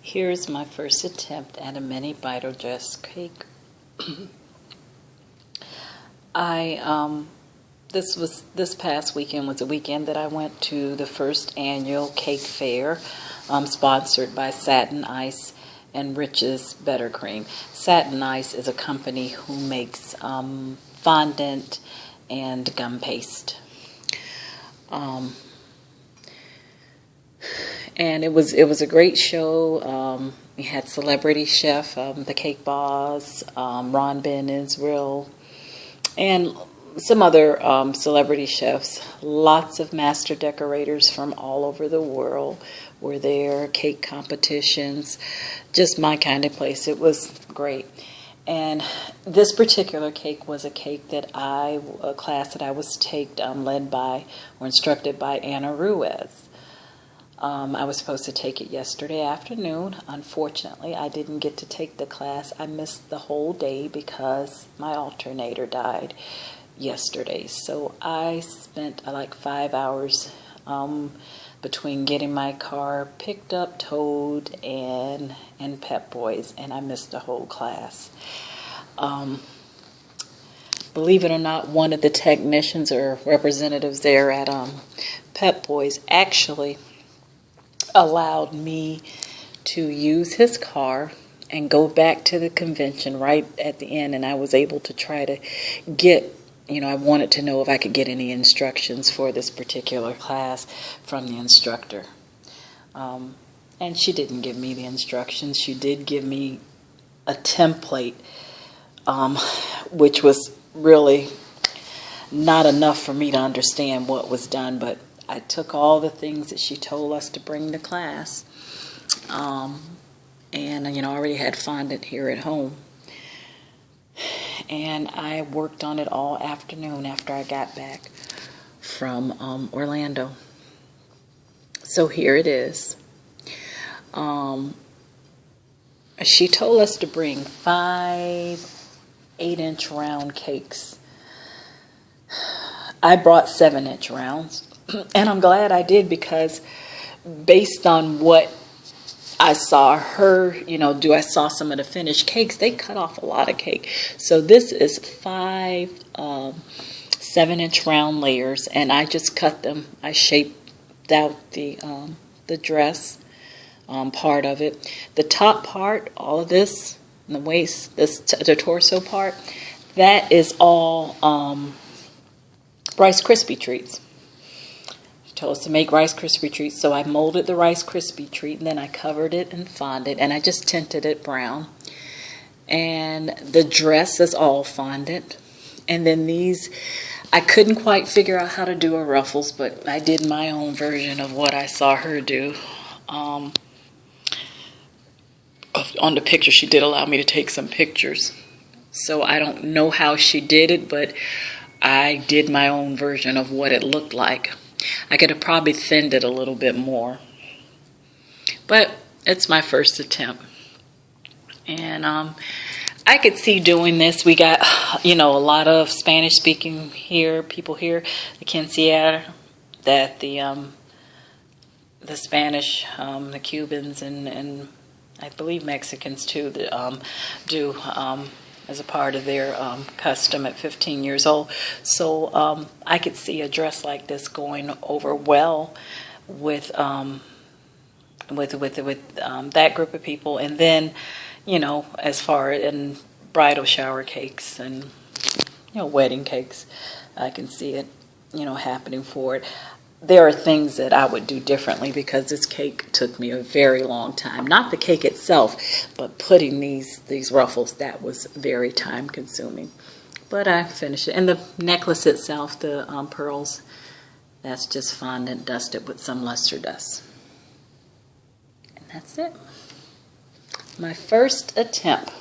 Here's my first attempt at a mini Bridal dress cake. This past weekend was a weekend that I went to the first annual cake fair, sponsored by Satin Ice and Rich's Buttercream. Satin Ice is a company who makes fondant and gum paste. And it was a great show. We had celebrity chef, the Cake Boss, Ron Ben Israel, and some other celebrity chefs. Lots of master decorators from all over the world were there. Cake competitions, just my kind of place. It was great. And this particular cake was a cake that a class that I was led by or instructed by Anna Ruiz. I was supposed to take it yesterday afternoon. Unfortunately, I didn't get to take the class. I missed the whole day because my alternator died yesterday. So I spent like 5 hours between getting my car picked up, towed, and Pep Boys, and I missed the whole class. Believe it or not, one of the technicians or representatives there at Pep Boys actually allowed me to use his car and go back to the convention right at the end, and I was able to try to get, I wanted to know if I could get any instructions for this particular class from the instructor. And she didn't give me the instructions. She did give me a template, which was really not enough for me to understand what was done, but I took all the things that she told us to bring to class, and I already had fondant here at home, and I worked on it all afternoon after I got back from Orlando. So here it is. She told us to bring 5 8-inch round cakes. I brought 7-inch rounds. And I'm glad I did, because based on what I saw her, I saw some of the finished cakes, they cut off a lot of cake. So this is 5 7-inch round layers, and I just cut them. I shaped out the dress part of it. The top part, all of this, the waist, the torso part, that is all Rice Krispie treats. Told us to make Rice Krispie treats, so I molded the Rice Krispie treat, and then I covered it in fondant, and I just tinted it brown. And the dress is all fondant. And then these, I couldn't quite figure out how to do a ruffles, but I did my own version of what I saw her do. On the picture, she did allow me to take some pictures. So I don't know how she did it, but I did my own version of what it looked like. I could have probably thinned it a little bit more, but it's my first attempt. And I could see doing this. We got, a lot of Spanish-speaking people here. The Quinceañera, that the Spanish, the Cubans, and I believe Mexicans too, that do as a part of their custom at 15 years old. So I could see a dress like this going over well with that group of people. And then, as far in bridal shower cakes and wedding cakes, I can see it happening for it. There are things that I would do differently, because this cake took me a very long time. Not the cake itself, but putting these ruffles, that was very time consuming. But I finished it. And the necklace itself, the pearls, that's just fondant dusted with some luster dust. And that's it. My first attempt.